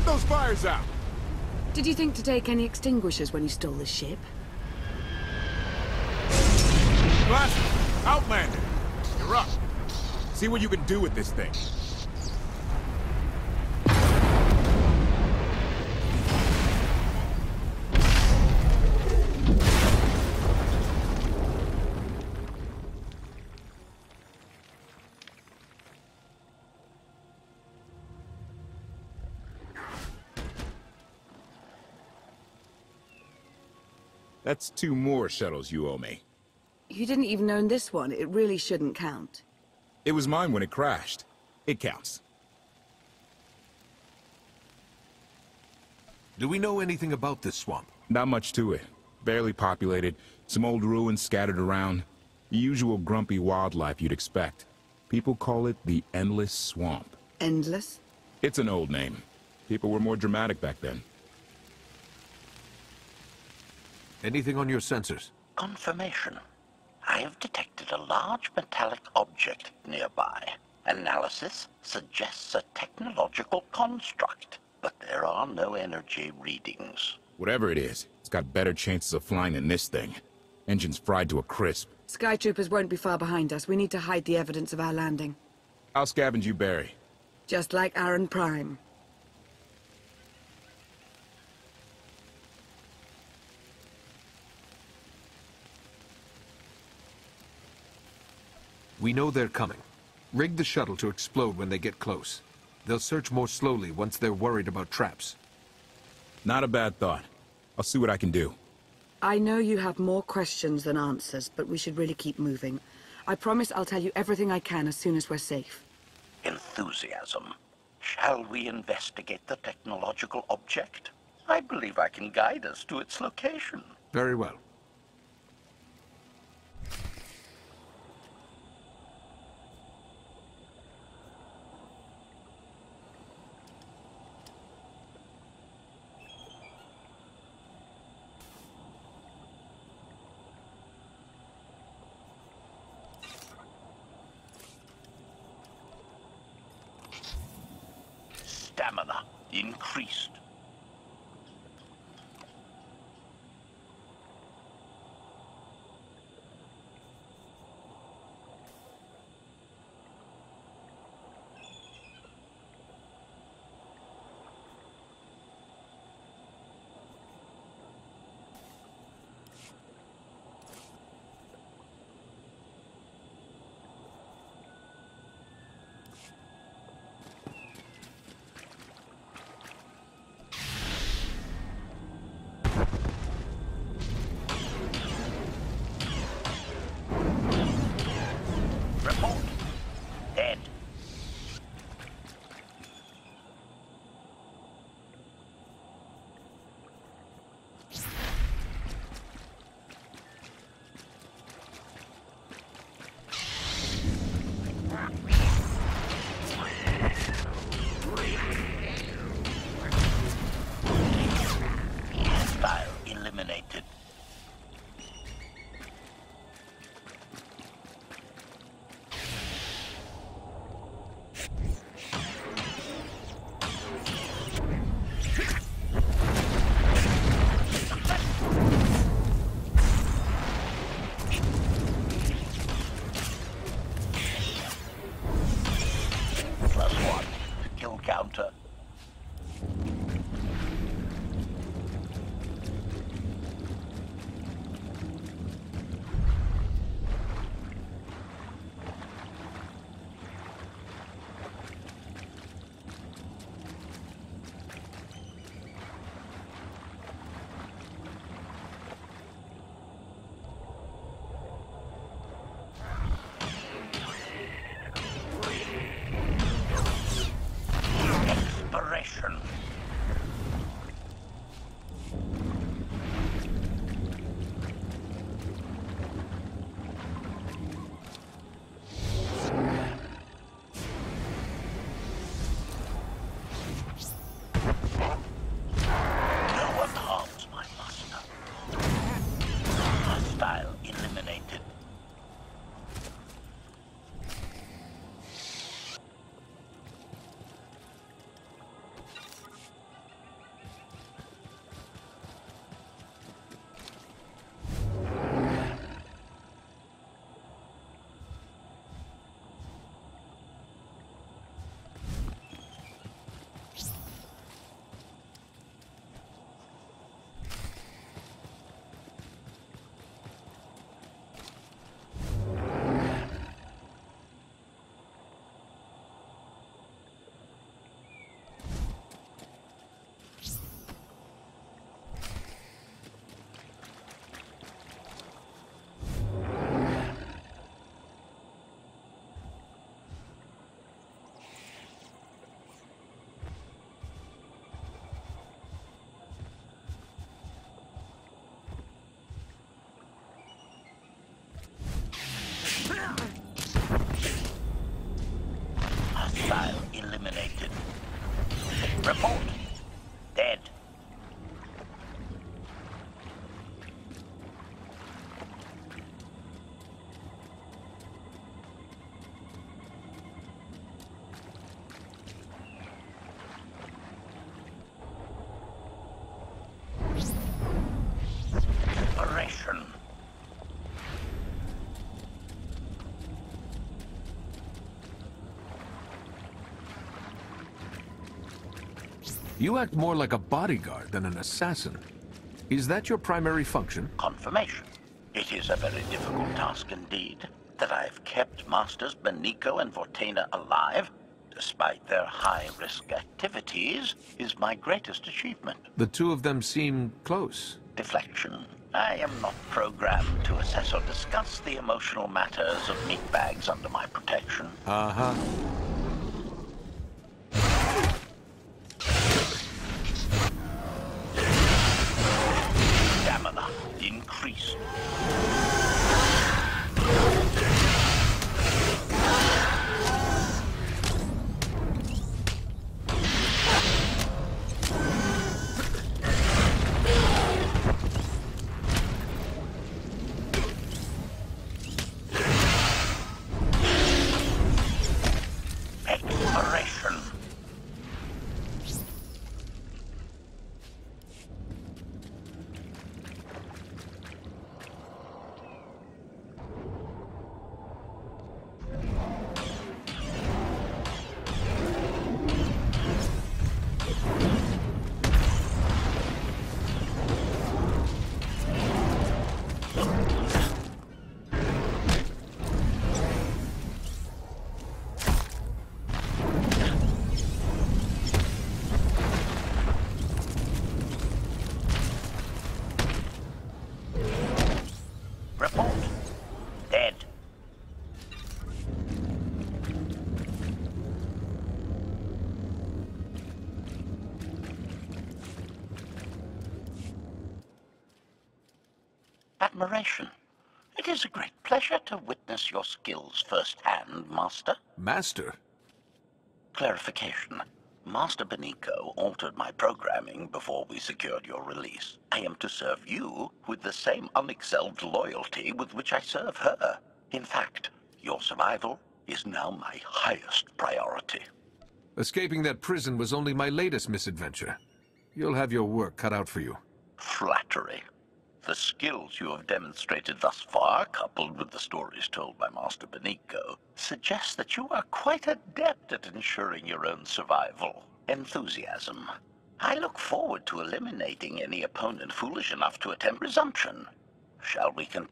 those fires out! Did you think to take any extinguishers when you stole the ship? Blaster! Outlander! You're up. See what you can do with this thing. That's 2 more shuttles you owe me. You didn't even own this one. It really shouldn't count. It was mine when it crashed. It counts. Do we know anything about this swamp? Not much to it. Barely populated, some old ruins scattered around. The usual grumpy wildlife you'd expect. People call it the Endless Swamp. Endless? It's an old name. People were more dramatic back then. Anything on your sensors? Confirmation. I have detected a large metallic object nearby. Analysis suggests a technological construct, but there are no energy readings. Whatever it is, it's got better chances of flying than this thing. Engine's fried to a crisp. Sky troopers won't be far behind us. We need to hide the evidence of our landing. I'll scavenge you, Barry. Just like Aaron Prime. We know they're coming. Rig the shuttle to explode when they get close. They'll search more slowly once they're worried about traps. Not a bad thought. I'll see what I can do. I know you have more questions than answers, but we should really keep moving. I promise I'll tell you everything I can as soon as we're safe. Enthusiasm. Shall we investigate the technological object? I believe I can guide us to its location. Very well. Stamina increased. You act more like a bodyguard than an assassin. Is that your primary function? Confirmation. It is a very difficult task indeed. That I've kept Masters Benico and Vortena alive, despite their high-risk activities, is my greatest achievement. The two of them seem close. Deflection. I am not programmed to assess or discuss the emotional matters of meatbags under my protection. Uh-huh. Stamina increased. Exploration. Report. Dead. Admiration. It is a great pleasure to witness your skills firsthand, Master. Master? Clarification. Master Benico altered my programming before we secured your release. I am to serve you with the same unexcelled loyalty with which I serve her. In fact, your survival is now my highest priority. Escaping that prison was only my latest misadventure. You'll have your work cut out for you. Flattery. The skills you have demonstrated thus far, coupled with the stories told by Master Benico, suggest that you are quite adept at ensuring your own survival. Enthusiasm. I look forward to eliminating any opponent foolish enough to attempt resumption. Shall we continue?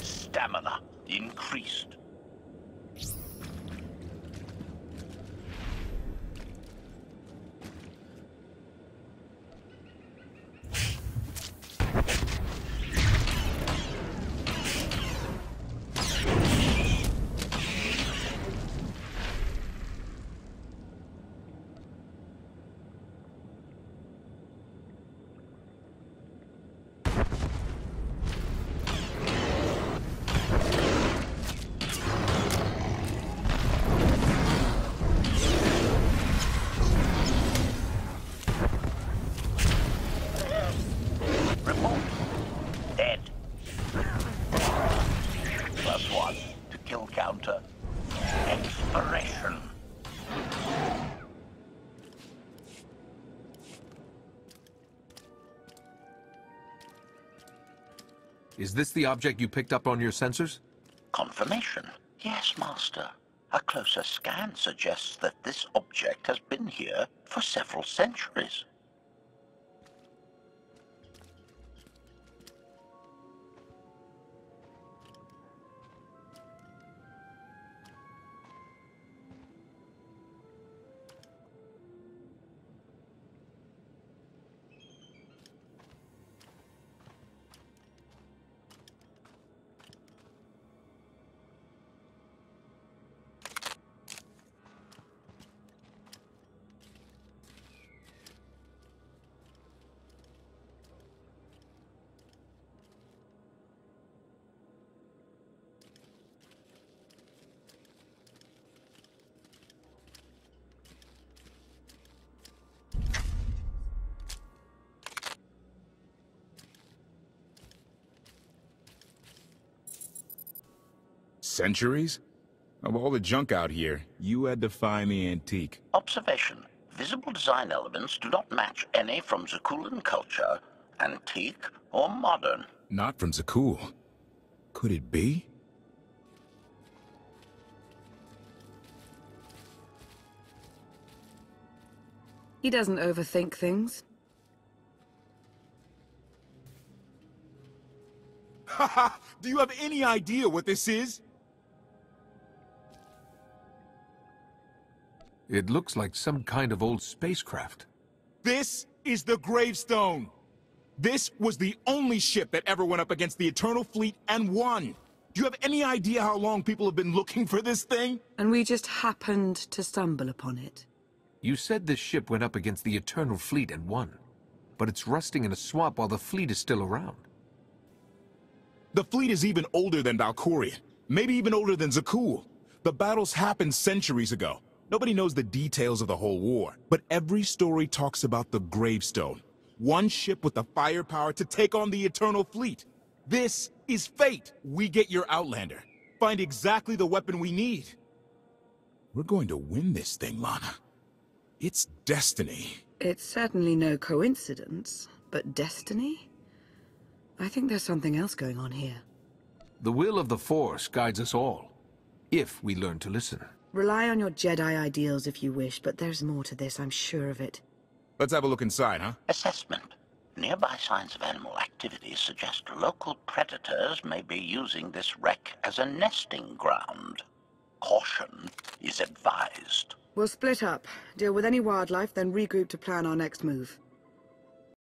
Stamina increased. Report. Dead. +1 to kill counter. Exploration. Is this the object you picked up on your sensors? Confirmation. Yes, Master. A closer scan suggests that this object has been here for several centuries. Centuries? Of all the junk out here, you had to find the antique. Observation. Visible design elements do not match any from Zakuulan culture, antique or modern. Not from Zakuul. Could it be? He doesn't overthink things. Haha! Do you have any idea what this is? It looks like some kind of old spacecraft. This is the gravestone. This was the only ship that ever went up against the Eternal Fleet and won. Do you have any idea how long people have been looking for this thing? And we just happened to stumble upon it. You said this ship went up against the Eternal Fleet and won. But it's rusting in a swamp while the fleet is still around. The fleet is even older than Valkyrian. Maybe even older than Zakuul. The battles happened centuries ago. Nobody knows the details of the whole war. But every story talks about the gravestone. One ship with the firepower to take on the Eternal Fleet. This is fate. We get your Outlander. Find exactly the weapon we need. We're going to win this thing, Lana. It's destiny. It's certainly no coincidence, but destiny? I think there's something else going on here. The will of the Force guides us all, if we learn to listen. Rely on your Jedi ideals if you wish, but there's more to this, I'm sure of it. Let's have a look inside, huh? Assessment. Nearby signs of animal activity suggest local predators may be using this wreck as a nesting ground. Caution is advised. We'll split up, deal with any wildlife, then regroup to plan our next move.